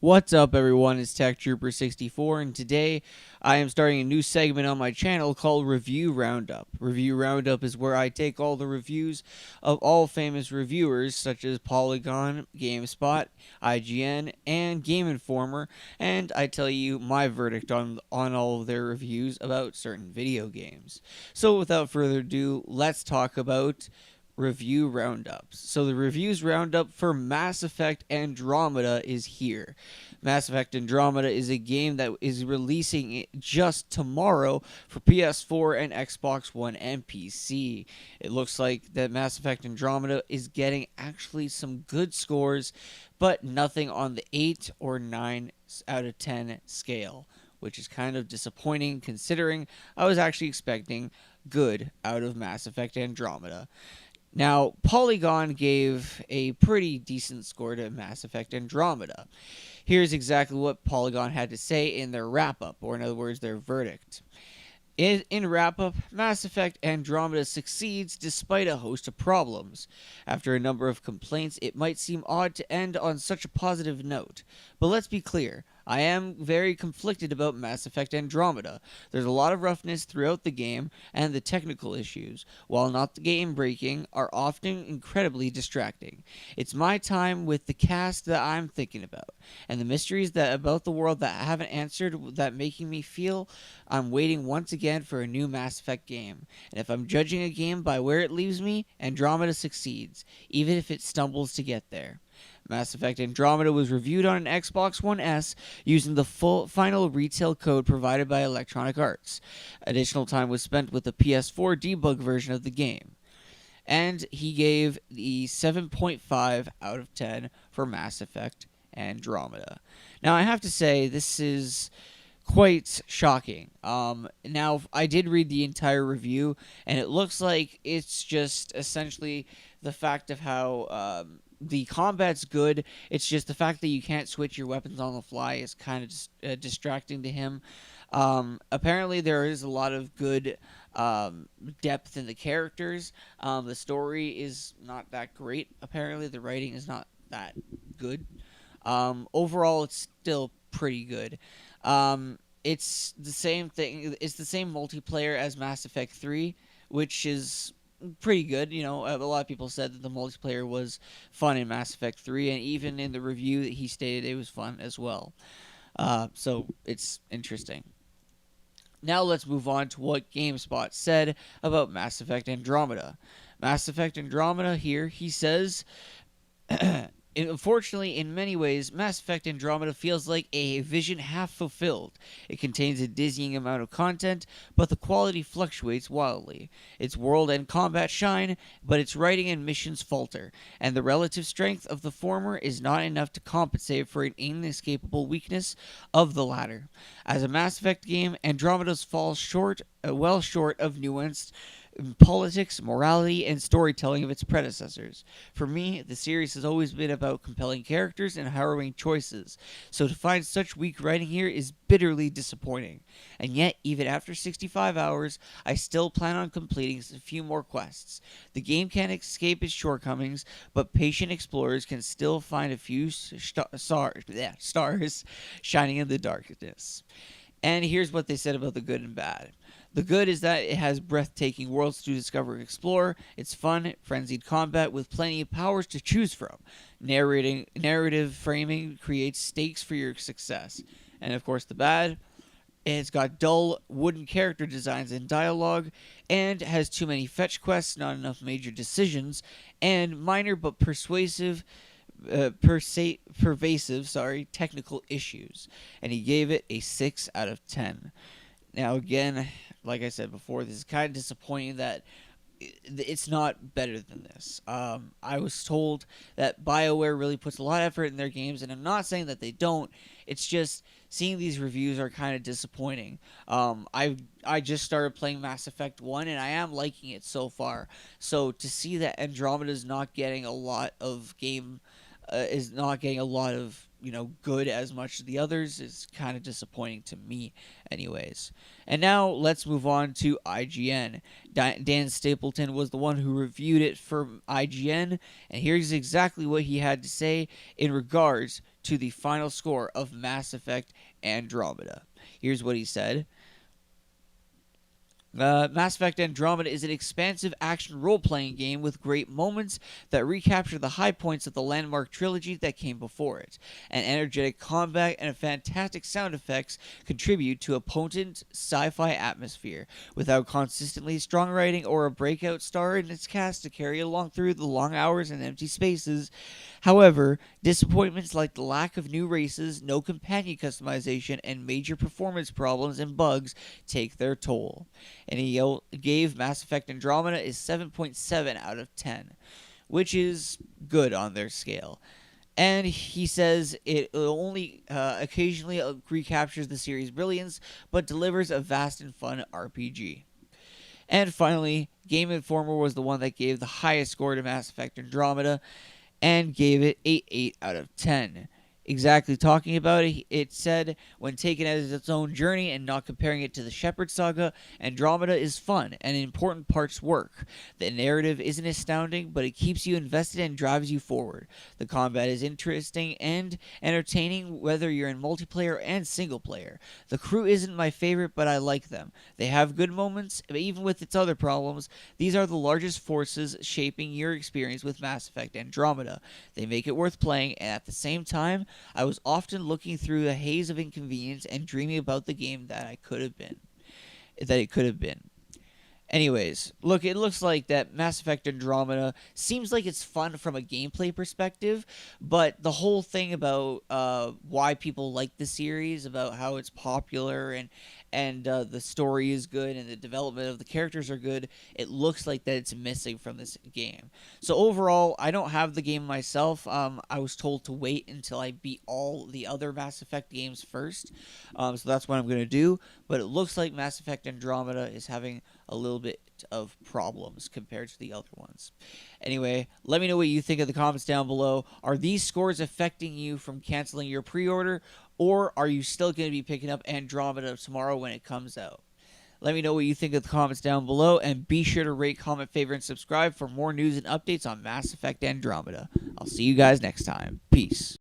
What's up, everyone? It's Tech Trooper 64, and today I am starting a new segment on my channel called Review Roundup. Review Roundup is where I take all the reviews of all famous reviewers such as Polygon, GameSpot, IGN, and Game Informer, and I tell you my verdict on all of their reviews about certain video games. So without further ado, let's talk about review roundups. So the reviews roundup for Mass Effect Andromeda is here. Mass Effect Andromeda is a game that is releasing just tomorrow for PS4 and Xbox One and PC. It looks like that Mass Effect Andromeda is getting actually some good scores, but nothing on the 8 or 9 out of 10 scale, which is kind of disappointing considering I was actually expecting good out of Mass Effect Andromeda. Now, Polygon gave a pretty decent score to Mass Effect Andromeda. Here's exactly what Polygon had to say in their wrap-up, or in other words, their verdict. In wrap-up, Mass Effect Andromeda succeeds despite a host of problems. After a number of complaints, it might seem odd to end on such a positive note. But let's be clear, I am very conflicted about Mass Effect Andromeda. There's a lot of roughness throughout the game, and the technical issues, while not game-breaking, are often incredibly distracting. It's my time with the cast that I'm thinking about, and the mysteries that about the world that I haven't answered that making me feel I'm waiting once again for a new Mass Effect game. And if I'm judging a game by where it leaves me, Andromeda succeeds, even if it stumbles to get there. Mass Effect Andromeda was reviewed on an Xbox One S using the final retail code provided by Electronic Arts. Additional time was spent with the PS4 debug version of the game. And he gave the 7.5 out of 10 for Mass Effect Andromeda. Now, I have to say, this is quite shocking. Now, I did read the entire review, and it looks like it's just essentially the fact of how the combat's good. It's just the fact that you can't switch your weapons on the fly is kind of distracting to him. Apparently, there is a lot of good depth in the characters. The story is not that great. Apparently, the writing is not that good. Overall, it's still pretty good. It's the same thing. It's the same multiplayer as Mass Effect 3, which is pretty good. You know, a lot of people said that the multiplayer was fun in Mass Effect 3, and even in the review that he stated it was fun as well. So it's interesting. Now let's move on to what GameSpot said about Mass Effect Andromeda. Mass Effect Andromeda here, he says, unfortunately, in many ways, Mass Effect Andromeda feels like a vision half fulfilled. It contains a dizzying amount of content, but the quality fluctuates wildly. Its world and combat shine, but its writing and missions falter, and the relative strength of the former is not enough to compensate for an inescapable weakness of the latter. As a Mass Effect game, Andromeda falls well short of nuanced politics, morality, and storytelling of its predecessors. For me, the series has always been about compelling characters and harrowing choices, so to find such weak writing here is bitterly disappointing. And yet, even after 65 hours, I still plan on completing a few more quests. The game can't escape its shortcomings, but patient explorers can still find a few stars shining in the darkness. And here's what they said about the good and bad. The good is that it has breathtaking worlds to discover and explore. It's fun, frenzied combat with plenty of powers to choose from. Narrative framing creates stakes for your success. And of course, the bad, it's got dull, wooden character designs and dialogue, and has too many fetch quests, not enough major decisions, and minor but pervasive technical issues. And he gave it a 6 out of 10. Now, again, like I said before, this is kind of disappointing that it's not better than this. I was told that BioWare really puts a lot of effort in their games, and I'm not saying that they don't. It's just seeing these reviews are kind of disappointing. I just started playing Mass Effect 1, and I am liking it so far. So to see that Andromeda is not getting a lot of good as much as the others is kind of disappointing to me anyways. And now let's move on to IGN. Dan Stapleton was the one who reviewed it for IGN, and here's exactly what he had to say in regards to the final score of Mass Effect Andromeda. Here's what he said. Mass Effect Andromeda is an expansive action role-playing game with great moments that recapture the high points of the landmark trilogy that came before it. An energetic combat and fantastic sound effects contribute to a potent sci-fi atmosphere. Without consistently strong writing or a breakout star in its cast to carry along through the long hours and empty spaces, however, disappointments like the lack of new races, no companion customization, and major performance problems and bugs take their toll. And he gave Mass Effect Andromeda is 7.7 out of 10, which is good on their scale. And he says it only occasionally recaptures the series' brilliance, but delivers a vast and fun RPG. And finally, Game Informer was the one that gave the highest score to Mass Effect Andromeda and gave it 8 out of 10. Exactly talking about it, it said, when taken as its own journey and not comparing it to the Shepard saga, Andromeda is fun and in important parts work. The narrative isn't astounding, but it keeps you invested and drives you forward. The combat is interesting and entertaining whether you're in multiplayer and single player. The crew isn't my favorite, but I like them. They have good moments, but even with its other problems, these are the largest forces shaping your experience with Mass Effect Andromeda. They make it worth playing, and at the same time, I was often looking through a haze of inconvenience and dreaming about the game that it could have been. Anyways, look, it looks like that Mass Effect Andromeda seems like it's fun from a gameplay perspective, but the whole thing about why people like the series, about how it's popular and the story is good and the development of the characters are good, it looks like that it's missing from this game. So overall, I don't have the game myself. I was told to wait until I beat all the other Mass Effect games first, so that's what I'm going to do. But it looks like Mass Effect Andromeda is having a little bit of problems compared to the other ones. Anyway, let me know what you think in the comments down below. Are these scores affecting you from canceling your pre-order, or are you still going to be picking up Andromeda tomorrow when it comes out? Let me know what you think in the comments down below, and be sure to rate, comment, favorite, and subscribe for more news and updates on Mass Effect Andromeda. I'll see you guys next time. Peace.